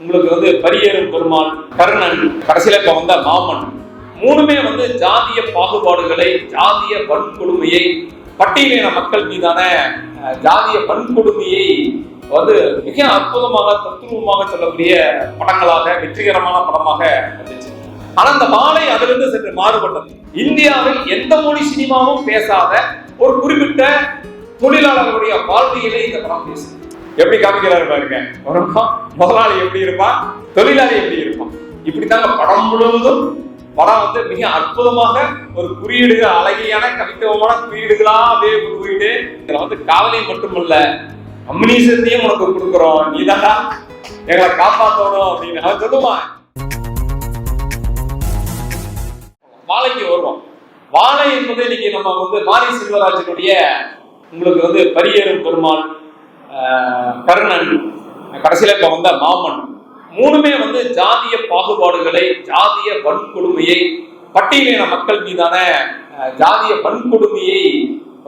உங்களுக்கு வந்து பரியேறும் பெருமாள், கர்ணன், கடைசியில இப்ப வந்த மாமன், மூணுமே வந்து ஜாதிய பாகுபாடுகளை, ஜாதிய வன்கொடுமையை, பட்டியலின மக்கள் மீதான ஜாதிய வன்கொடுமையை வந்து மிக அற்புதமாக தத்துவமாக சொல்லக்கூடிய படங்களாக, வெற்றிகரமான படமாக இருந்துச்சு. ஆனா இந்த மாலை அதிலிருந்து சற்று மாறுபட்டது. இந்தியாவில் எந்த மொழி சினிமாவும் பேசாத ஒரு குறிப்பிட்ட தொழிலாளர்களுடைய வாழ்வியலை இந்த படம் பேசுது. எப்படி காமிக்கிறாரு பாருங்க. முதலாளி எப்படி இருப்பான், தொழிலாளி எப்படி இருப்பான், இப்படித்தாங்க படம் முழுவதும். படம் வந்து மிக அற்புதமாக ஒரு குறியீடுகள், அழகியான கவித்துவமான குறியீடுகளா அப்படியே குறியீடு. இதுல வந்து காதலை மட்டுமல்ல, கம்யூனிசத்தையும் உனக்கு கொடுக்குறோம், நீதான் எங்களை காப்பாற்றணும் அப்படின்னு அவன் சொல்லுவான். வாழைக்கு வருவோம். வாழை என்பது இன்னைக்கு நம்ம வந்து மாரி செல்வராஜனுடைய உங்களுக்கு வந்து பரியேறும் பெருமாள், கர்ணன், கடைசியில இப்ப வந்த மாமன், மூணுமே வந்து ஜாதிய பாகுபாடுகளை, ஜாதிய வன்கொடுமையை, பட்டியலின மக்கள் மீதான ஜாதிய வன்கொடுமையை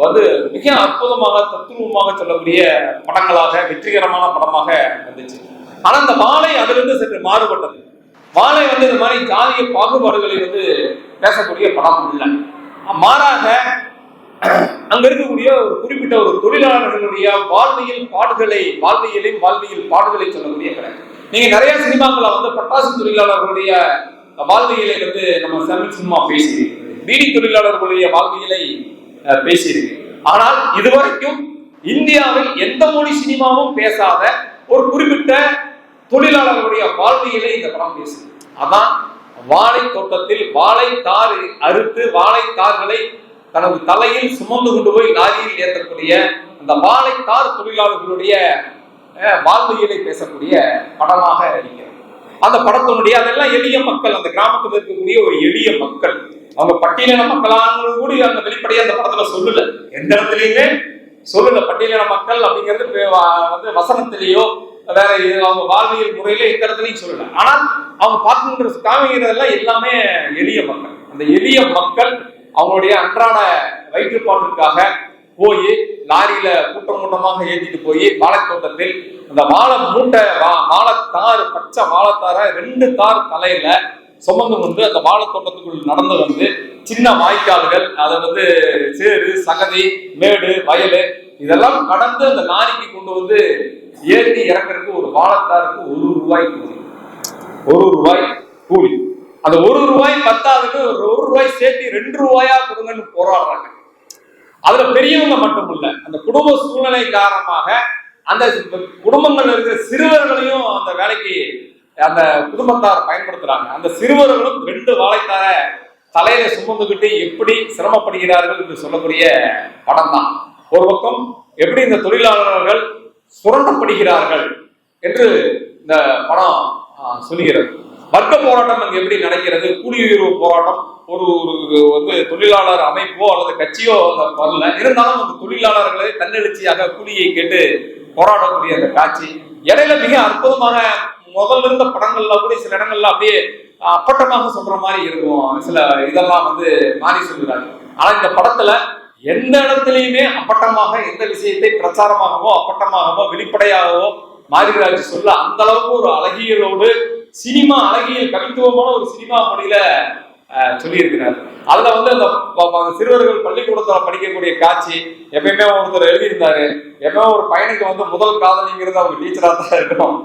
வந்து மிக அற்புதமாக தத்துவமாக சொல்லக்கூடிய படங்களாக, வெற்றிகரமான படமாக வந்துச்சு. ஆனா இந்த வாழை அதிலிருந்து சற்று மாறுபட்டது. வாழை வந்து இந்த மாதிரி ஜாதிய பாகுபாடுகளை வந்து பேசக்கூடிய படம் இல்லை. மாறாக அங்க இருக்கக்கூடிய ஒரு குறிப்பிட்ட ஒரு தொழிலாளர்களுடைய வாழ்வியல் பாடுகளை சொல்லக்கூடிய கடை. நீங்க நிறைய சினிமாக்களை வந்து பட்டாசு தொழிலாளர்களுடைய வாழ்வியலை வந்து நம்ம தமிழ் சினிமா பேசியிருக்கு, பீடி தொழிலாளர்களுடைய வாழ்வியலை பேசியிருக்கு. ஆனால் இதுவரைக்கும் இந்தியாவில் எந்த மொழி சினிமாவும் பேசாத ஒரு குறிப்பிட்ட தொழிலாளர்களுடைய வாழ்வியலை இந்த படம் பேசுது. அதான் வாழை தோட்டத்தில் வாழை தார் அறுத்து வாழை தார்களை தனது தலையில் சுமந்து கொண்டு போய் லாரியில் ஏற்றக்கூடிய அந்த வாழை தார் தொழிலாளர்களுடைய வாழ்வியலை பேசக்கூடிய படமாக இருக்கிறது. அந்த படத்தினுடைய அதெல்லாம் எளிய மக்கள், அந்த கிராமத்தில் இருக்கக்கூடிய ஒரு எளிய மக்கள், அவங்க பட்டியலின மக்களானது கூட அந்த வெளிப்படையா அந்த படத்துல சொல்லல, எந்த இடத்துலயுமே சொல்லல. பட்டியலின மக்கள் அப்படிங்கிறது வந்து வசனத்திலேயோ வேற அவங்க வாழ்வியல் முறையில எந்த இடத்துலையும் சொல்லல. ஆனால் அவங்க பார்க்கின்ற காமிக்கிறதெல்லாம் எல்லாமே எளிய மக்கள். அந்த எளிய மக்கள் அவங்களுடைய அன்றாட வயிற்றுப்பாட்டுக்காக போய் லாரியில கூட்டமாக ஏற்றிட்டு போய் வாழைத்தோட்டத்தில் அந்த வாழை மூட்டை வாழைத்தாறு, பச்சை வாழைத்தார 2 தார் தலையில சுமந்து வந்து அந்த வாழைத்தோட்டத்துக்குள் நடந்து வந்து சின்ன வாய்க்கால்கள், அதை வந்து சேறு, சகதி, மேடு, வயல் இதெல்லாம் கடந்து அந்த லாரிக்கு கொண்டு வந்து ஏற்றி இறக்குறதுக்கு ஒரு வாழைத்தாருக்கு 1 ரூபாய் கூலி. 1 ரூபாய் கூலி. அந்த 1 ரூபாய் பத்தாதுக்கு 1 ரூபாய் சேர்த்து 2 ரூபாயா கொடுங்கன்னு போராடுறாங்க. அதுல பெரியவங்க மட்டும் இல்ல, அந்த குடும்ப சூழ்நிலை காரணமாக அந்த குடும்பங்கள் இருக்கிற சிறுவர்களையும் அந்த வேலைக்கு அந்த குடும்பத்தார் பயன்படுத்துறாங்க. அந்த சிறுவர்களும் 2 வாழைத்தார தலையில சுமந்துகிட்டு எப்படி சிரமப்படுகிறார்கள் என்று சொல்லக்கூடிய படம் தான். ஒரு பக்கம் எப்படி இந்த தொழிலாளர்கள் சுரண்டப்படுகிறார்கள் என்று இந்த படம் சொல்லுகிறது. வர்க்க போராட்டம் அங்கு எப்படி நடக்கிறது, கூலி உயர்வு போராட்டம் ஒரு வந்து தொழிலாளர் அமைப்போ அல்லது கட்சியோ வரல, இருந்தாலும் அந்த தொழிலாளர்களை தன்னெழுச்சியாக கூலியை கேட்டு போராடக்கூடிய அந்த காட்சி இடையில மிக அற்புதமாக முதல்ல இருந்த படங்கள்ல கூட சில இடங்கள்ல அப்படியே அப்பட்டமாக சொல்ற மாதிரி இருக்கும். சில இதெல்லாம் வந்து மாறி சொல்கிறாங்க. ஆனா இந்த படத்துல எந்த இடத்துலையுமே அப்பட்டமாக எந்த விஷயத்தை பிரச்சாரமாகவோ அப்பட்டமாகவோ வெளிப்படையாகவோ மாரிராஜ் சொல்ல அந்த அளவுக்கு ஒரு அழகியலோடு சினிமா அழகியல் கவித்துவமான ஒரு சினிமா மொழியில சொல்லியிருக்கிறார். அதுல வந்து அந்த சிறுவர்கள் பள்ளிக்கூடத்துல படிக்கக்கூடிய காட்சி எப்பயுமே ஒருத்தர் எழுதியிருந்தாரு, எப்பயுமே ஒரு பையனுக்கு வந்து முதல் காதலிங்கிறது அவங்க டீச்சரா தான் இருக்கணும்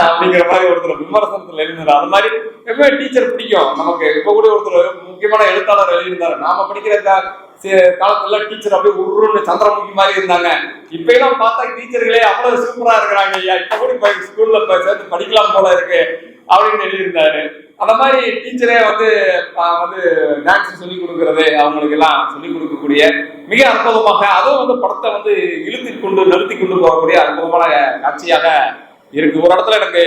அப்படிங்கிற மாதிரி ஒருத்தர் விமர்சனத்துல எழுதினார். அது மாதிரி எப்பவுமே டீச்சர் பிடிக்கும் நமக்கு. இப்ப கூட ஒருத்தர் முக்கியமான எழுத்தாளர் எழுதியிருந்தாரு, நாம படிக்கிற காலத்துல டீச்சர் அப்படியே உருன்னு சந்திரமுகி மாதிரி இருந்தாங்க, இப்ப எல்லாம் பார்த்தா டீச்சர்களே அவ்வளவு சூப்பரா இருக்கிறாங்க, இப்ப கூட ஸ்கூல்ல சேர்த்து படிக்கலாம் போல இருக்கு அப்படின்னு எழுதியிருந்தாரு. அந்த மாதிரி டீச்சரே வந்து டான்ஸ் சொல்லி கொடுக்கறது, அவங்களுக்கு எல்லாம் சொல்லிக் கொடுக்கக்கூடிய மிக அற்புதமாக, அதுவும் வந்து படத்தை வந்து நிறுத்தி கொண்டு போகக்கூடிய அற்புதமான காட்சியாக இருக்கு. ஒரு இடத்துல எனக்கு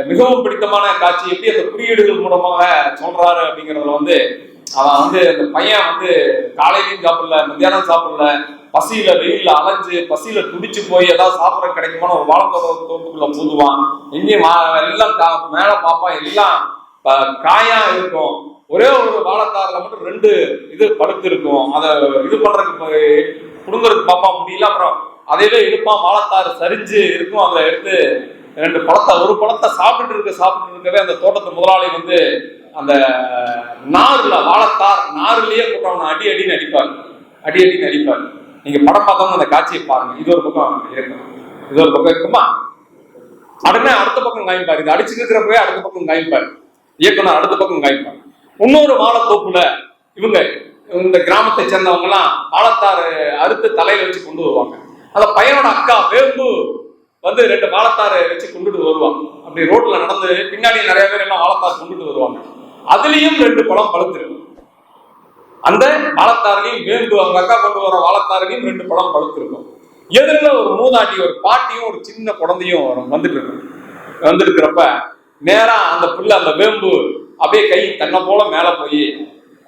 மிகவும் பிடித்தமான காட்சி எப்படி அந்த குறியீடுகள் மூலமாக சொல்றாரு அப்படிங்கிறதுல வந்து அவன் வந்து அந்த பையன் வந்து காலையிலையும் சாப்பிடல, மத்தியானம் சாப்பிடல, பசியில வெயில்ல அலைஞ்சு பசியில துடிச்சு போய் ஏதாவது சாப்பிட கிடைக்குமான ஒரு வாழைத்தோப்புக்குள்ள பூதுவான். எங்கேயும் எல்லாம் மேல பாப்பான், எல்லாம் காயா இருக்கும். ஒரே ஒரு வாழைத்தாறுல மட்டும் 2 இது படுத்து இருக்கும். அதை இது பண்றதுக்கு புடுங்கிறதுக்கு பாப்பா முடியல. அப்புறம் அதையில எடுப்பான், வாழைத்தாறு சரிஞ்சு இருக்கும், அதை எடுத்து ஒரு பழத்தை சாப்பிட்டுட்டு இருக்கவே அந்த தோட்டத்து முதலாளி வந்து அந்த வாழைத்தார் நார்லயே போட்டு அவனை அடின்னு அடிப்பார். நீங்க படம் பார்த்தோம்னா அந்த காட்சியை பாருங்க. இது ஒரு பக்கம் இருக்குமா, உடனே அடுத்த பக்கம் காய்ப்பாரு. இது அடிச்சுட்டு இருக்கிறப்பவே அடுத்த பக்கம் காய்ப்பாரு. இயக்குனர் அடுத்த பக்கம் காய்ப்பாரு. இன்னொரு வாழைத்தோப்புல இந்த கிராமத்தை சேர்ந்தவங்க எல்லாம் வாழைத்தார் அறுத்து தலையில வச்சு கொண்டு வருவாங்க. அந்த பையனோட அக்கா வேம்பு வந்து 2 வாழைத்தாரை வச்சு கொண்டுட்டு வருவாங்க. அப்படி ரோட்ல நடந்து பின்னாடி நிறைய பேர் எல்லாம் வாழைத்தார் கொண்டுட்டு வருவாங்க. அதுலயும் 2 பழம் பழுத்திருக்கும். அந்த வாழைத்தாரிலையும் வேம்பு அவங்க அக்கா கொண்டு வர வாழைத்தாரிலையும் 2 பழம் பழுத்திருக்கும். எதிரில ஒரு மூதாட்டி, ஒரு பாட்டியும் ஒரு சின்ன குழந்தையும் வந்துருக்கிறப்ப நேரா அந்த புள்ள அந்த வேம்பு அப்படியே கை தன்னை போல மேல போய்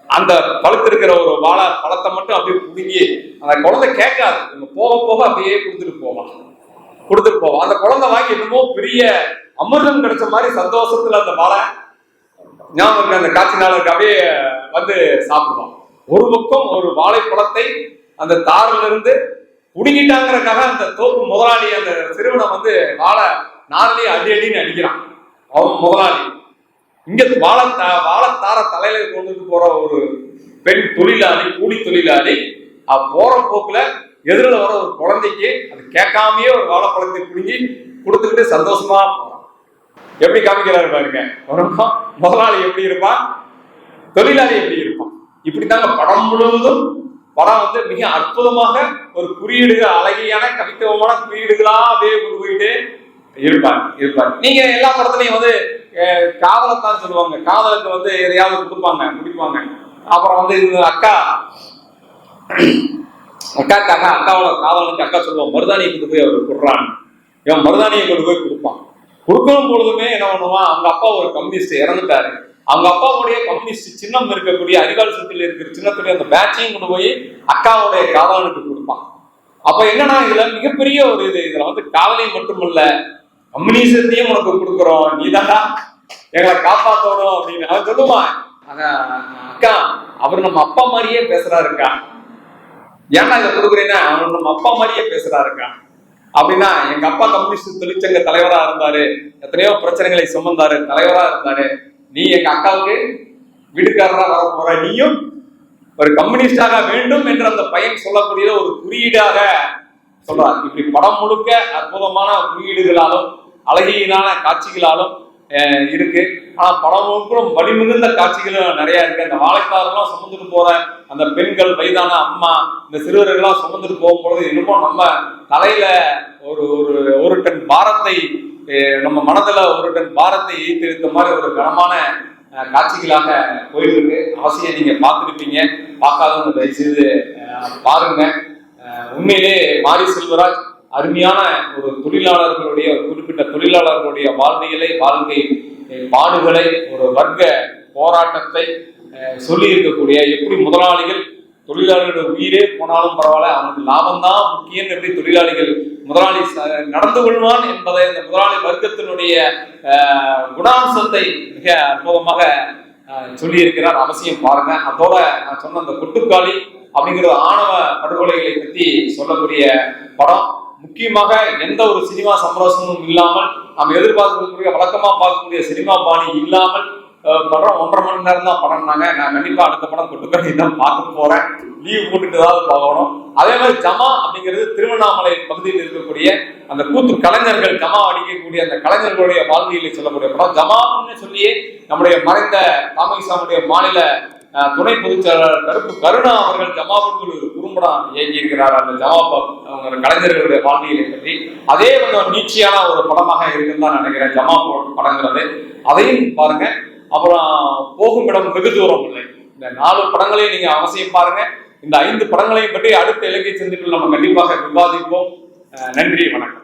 அந்த பழுத்திருக்கிற ஒரு வாழை பழத்தை மட்டும் அப்படியே புடுங்கி அந்த குழந்தை கேட்காது, போக போக அப்படியே கொடுத்துட்டு போவான். அந்த குழந்தை வாங்கி என்னமோ பெரிய அமிர்தம் கிடைச்ச மாதிரி சந்தோஷத்துல அந்த வாழை ஞாபகம் அந்த காட்சினால அப்படியே வந்து சாப்பிடுவான். ஒரு பக்கம் ஒரு வாழைப்பழத்தை அந்த தாரில இருந்து புடுங்கிட்டாங்கிறதுக்காக அந்த தோப்பு முதலாளி அந்த சிறுவனை வந்து வாழை நார்லயே அடின்னு அடிக்கிறான். அவன் முதலாளி இங்க வாழைத்தார தலையில கொண்டுட்டு போற ஒரு பெண் தொழிலாளி, கூலி தொழிலாளி போற போக்குல எதிரில வர ஒரு குழந்தைக்கு அது கேட்காமயே ஒரு வாழைப்பழத்தை புடுங்கி கொடுத்துக்கிட்டு சந்தோஷமா போறான். எப்படி காமிக்கிறாரு பாருங்க. முதலாளி எப்படி இருப்பான், தொழிலாளி எப்படி இருப்பான். இப்படித்தாங்க படம் முழுவதும் படம் வந்து மிக அற்புதமாக ஒரு குறியீடுகள், அழகியான கவித்துவமான குறியீடுகளா அப்படியே கொண்டு போயிட்டு இருப்பாங்க. நீங்க எல்லா படத்துலயும் வந்து காதலைத்தான் சொல்லுவாங்க. காதலுக்கு வந்து எதையாவது குடிப்பாங்க. அப்புறம் வந்து அக்காவோட காதலுக்கு அக்கா சொல்லுவான், மருதாணியை கொண்டு போய் அவர் கொடுறான். இவன் மருதாணியை கொண்டு போய் கொடுப்பான். கொடுக்கும் பொழுதுமே என்ன பண்ணுவான், அவங்க அப்பா ஒரு கம்யூனிஸ்ட் இறந்துட்டாரு. அவங்க அப்பாவுடைய கம்யூனிஸ்ட் சின்னம் இருக்கக்கூடிய அரிகால் சுற்றில் இருக்கிற சின்னத்துடைய அந்த பேட்சையும் கொண்டு போய் அக்காவுடைய காதலனுக்கு கொடுப்பான். அப்ப என்னன்னா இதுல மிகப்பெரிய ஒரு இதுல வந்து காதலையும் மட்டுமல்ல, கம்யூனிஸ்டையும் உனக்கு கொடுக்குறோம், நீதான்டா எங்களை காப்பாற்றணும் அப்படின்னு அவன் சொல்லுவான். அக்கா அவர் நம்ம அப்பா மாதிரியே பேசுறாருக்கா, ஏன்னா இதை கொடுக்குறேன்னா அவர் நம்ம அப்பா மாதிரியே பேசுறாருக்கா அப்படின்னா, எங்க அப்பா கம்யூனிஸ்ட் தொழிற்சங்க தலைவரா இருந்தாரு, எத்தனையோ பிரச்சனைகளை சுமந்தாரு, தலைவரா இருந்தாரு. நீ எங்க அக்காவுக்கு வீட்டுக்காரரா வர போற, நீயும் ஒரு கம்யூனிஸ்டாக வேண்டும் என்று அந்த பையன் சொல்லக்கூடிய ஒரு குறியீடாக சொல்றார். இப்படி படம் முழுக்க அற்புதமான குறியீடுகளாலும் அழகியலான காட்சிகளாலும் இருக்கு. ஆனா படம் முழுக்க வலிமிகுந்த காட்சிகளும் நிறைய இருக்கு. அந்த வாழைத்தாரெல்லாம் சுமந்துட்டு போற அந்த பெண்கள், வயதான அம்மா, இந்த சிறுவர்கள்லாம் சுமந்துட்டு போகும்பொழுது என்னமோ நம்ம தலையில ஒரு டன் பாரத்தை, நம்ம மனதுல ஒரு டன் பாரத்தை ஈர்த்த மாதிரி ஒரு கனமான காட்சிகளாக போயிட்டு இருக்கு. அவசியம் நீங்க பார்த்துருப்பீங்க, பார்க்காதவங்க தயவுசெய்து பாருங்க. உண்மையிலே மாரி செல்வராஜ் அருமையான ஒரு தொழிலாளர்களுடைய, குறிப்பிட்ட தொழிலாளர்களுடைய வாழ்க்கை பாடுகளை, ஒரு வர்க்க போராட்டத்தை சொல்லி இருக்கக்கூடிய, எப்படி முதலாளிகள் தொழிலாளர்களுடைய உயிரே போனாலும் பரவாயில்ல, அவனுக்கு லாபம் தான் முக்கியம், எப்படி தொழிலாளிகள் முதலாளி நடந்து கொள்வான் என்பதை அந்த முதலாளி வர்க்கத்தினுடைய குணாம்சத்தை மிக அற்புதமாக சொல்லி இருக்கிறார். அவசியம் பாருங்க. அதோட நான் சொன்ன அந்த கொட்டுக்காளி அப்படிங்கிற ஆணவ படுகொலைகளை பற்றி சொல்லக்கூடிய படம். முக்கியமாக எந்த ஒரு சினிமா சமரசமும் இல்லாமல், நாம் எதிர்பார்க்கக்கூடிய வழக்கமா பார்க்கக்கூடிய சினிமா பாணி இல்லாமல் படம் 1.5 மணி நேரம் தான் படம்னாங்க. நான் கண்டிப்பா அடுத்த படம் கொட்டுக்காளி தான் பார்க்க போறேன். லீவ் போட்டுட்டு ஏதாவது பார்க்கணும். அதே மாதிரி ஜமா அப்படிங்கிறது திருவண்ணாமலை பகுதியில் இருக்கக்கூடிய அந்த கூத்து கலைஞர்கள், ஜமா அடிக்கக்கூடிய அந்த கலைஞர்களுடைய வாழ்வியலை சொல்லக்கூடிய படம். ஜமான்னு சொல்லியே நம்முடைய மறைந்த தாமகிசாமுடைய மாநில துணை பொதுச் செயலாளர் கருப்பு கருணா அவர்கள் ஜமாவுக்கு ஒரு குறும்படம் இயக்கி இருக்கிறார். அந்த ஜமா அவங்க கலைஞர்களுடைய வாழ்வியலை பற்றி அதே வந்து நீட்சியான ஒரு படமாக இருக்குன்னு தான் நினைக்கிறேன் ஜமா படங்கிறது. அதையும் பாருங்க. அப்புறம் போகும் இடம் வெகு தூரம் இல்லை. இந்த 4 படங்களையும் நீங்க அவசியம் பாருங்க. இந்த 5 படங்களையும் பற்றி அடுத்த இலக்கிய சந்திப்பில் நம்ம கண்டிப்பாக விவாதிப்போம். நன்றி, வணக்கம்.